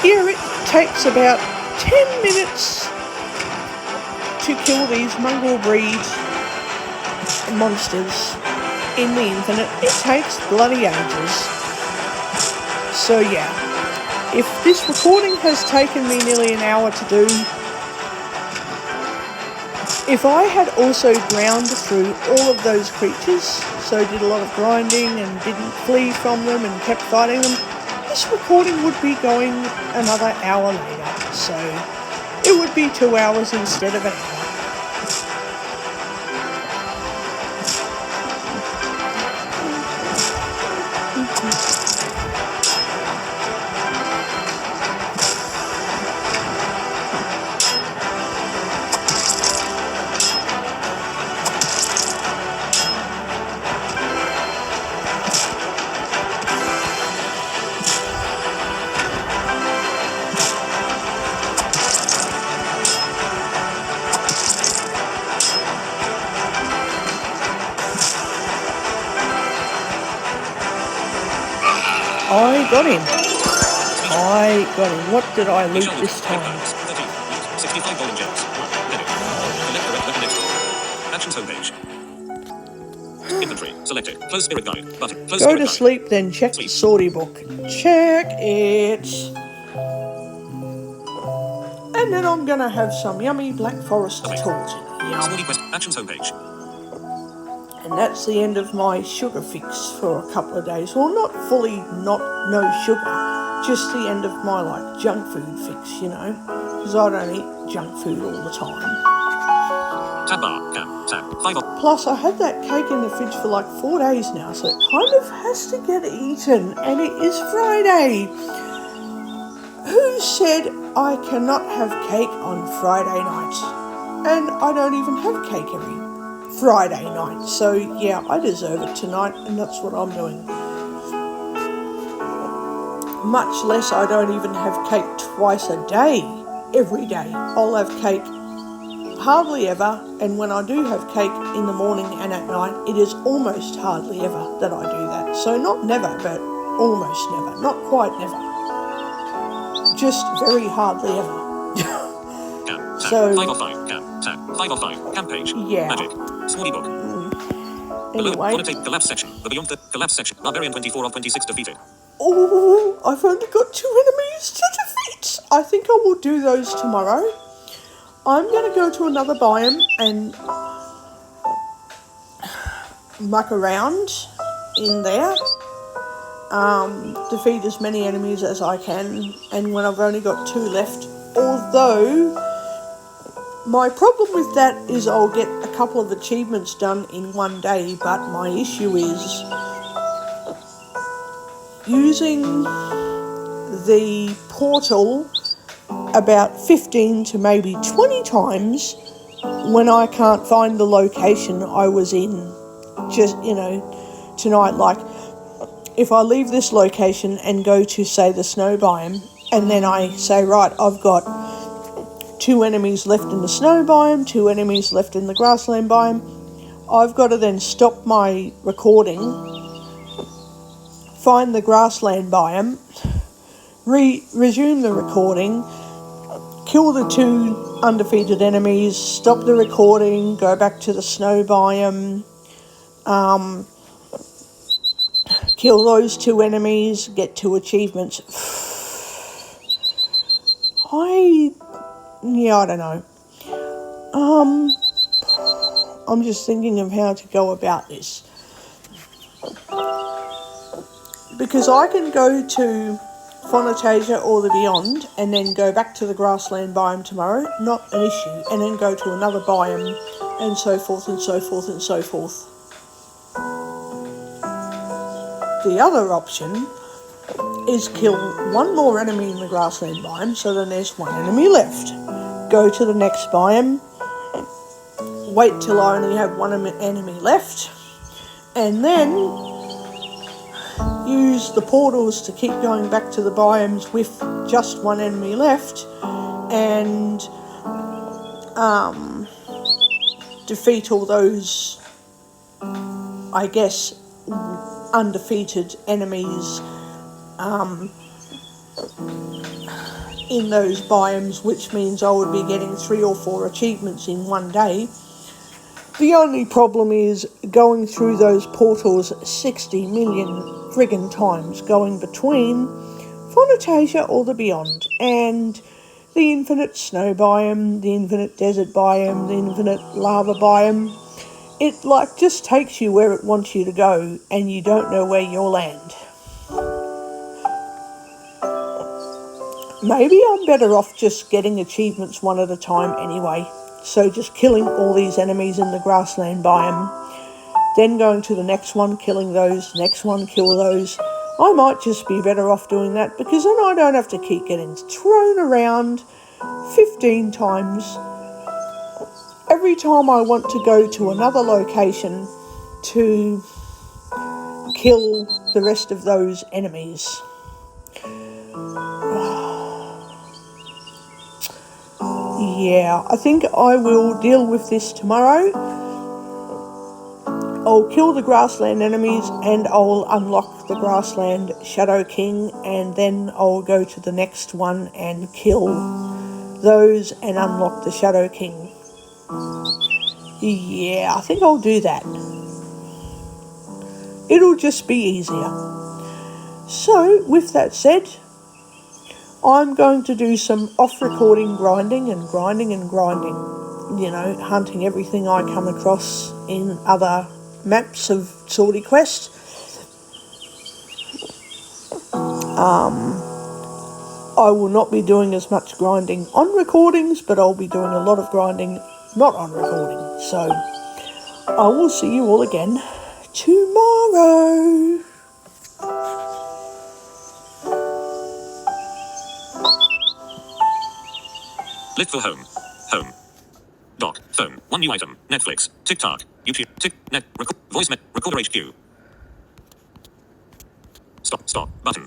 Here it takes about 10 minutes to kill these mongrel breed monsters. In the Infinite, it takes bloody ages. So yeah, if this recording has taken me nearly an hour to do, if I had also ground through all of those creatures, so did a lot of grinding and didn't flee from them and kept fighting them, this recording would be going another hour later. So it would be 2 hours instead of an hour. I got him. What did I loot this time? 65 golden gems. Heading. Collect the red weapon extra. Actions homepage. Inventory. Selected. Close spirit guide. Button. Close Go to guide. sleep, then check the sortie book. Check it. And then I'm gonna have some yummy Black Forest tort. Sortie quest. Actions homepage. And that's the end of my sugar fix for a couple of days. Well, not fully, no sugar. Just the end of my, junk food fix, because I don't eat junk food all the time. Tab bar. Cam. Tab. 5 of. Plus, I had that cake in the fridge for 4 days now, so it kind of has to get eaten, and it is Friday. Who said I cannot have cake on Friday night? And I don't even have cake every Friday night, so yeah, I deserve it tonight, and that's what I'm doing. Much less I don't even have cake twice a day, every day. I'll have cake hardly ever, and when I do have cake in the morning and at night, it is almost hardly ever that I do that. So not never, but almost never, not quite never. Just very hardly ever. Cam. Tab. So 5 of 5. Cam. Tab. 5 of 5. Cam page. yeah. Magic. Sortie book. Anyway. Quantitate collapse section. The Beyond the collapse section. Barbarian 24 of 26 defeated. Oh, I've only got 2 enemies to defeat. I think I will do those tomorrow. I'm going to go to another biome and muck around in there. Defeat as many enemies as I can. And when I've only got 2 left, although my problem with that is I'll get a couple of achievements done in one day, but my issue is using the portal about 15 to maybe 20 times when I can't find the location I was in just, tonight. If I leave this location and go to, say, the snow biome, and then I say, right, I've got 2 enemies left in the snow biome, 2 enemies left in the grassland biome, I've got to then stop my recording, find the grassland biome, resume the recording, kill the 2 undefeated enemies, stop the recording, go back to the snow biome, kill those 2 enemies, get 2 achievements. I don't know. I'm just thinking of how to go about this. Because I can go to Fonatasia or the Beyond and then go back to the grassland biome tomorrow, not an issue, and then go to another biome and so forth and so forth and so forth. The other option is kill 1 more enemy in the grassland biome, so then there's 1 enemy left. Go to the next biome, wait till I only have 1 enemy left, and then use the portals to keep going back to the biomes with just 1 enemy left, and defeat all those, I guess, undefeated enemies in those biomes, which means I would be getting 3 or 4 achievements in one day. The only problem is going through those portals 60 million friggin' times, going between Fornitasia or the Beyond, and the infinite snow biome, the infinite desert biome, the infinite lava biome. It just takes you where it wants you to go, and you don't know where you'll land. Maybe I'm better off just getting achievements one at a time anyway. So just killing all these enemies in the grassland biome, then going to the next one, killing those, next one, kill those. I might just be better off doing that, because then I don't have to keep getting thrown around 15 times every time I want to go to another location to kill the rest of those enemies. Yeah, I think I will deal with this tomorrow. I'll kill the grassland enemies and I'll unlock the grassland Shadow King, and then I'll go to the next one and kill those and unlock the Shadow King. Yeah, I think I'll do that. It'll just be easier. So, with that said, I'm going to do some off-recording grinding and grinding and grinding. You know, hunting everything I come across in other maps of Swordy Quest. I will not be doing as much grinding on recordings, but I'll be doing a lot of grinding not on recording. So, I will see you all again tomorrow. Look for home. Home. Dock. Phone. One new item. Netflix. TikTok. YouTube. Net. Voice. Recorder HQ. Stop. Button.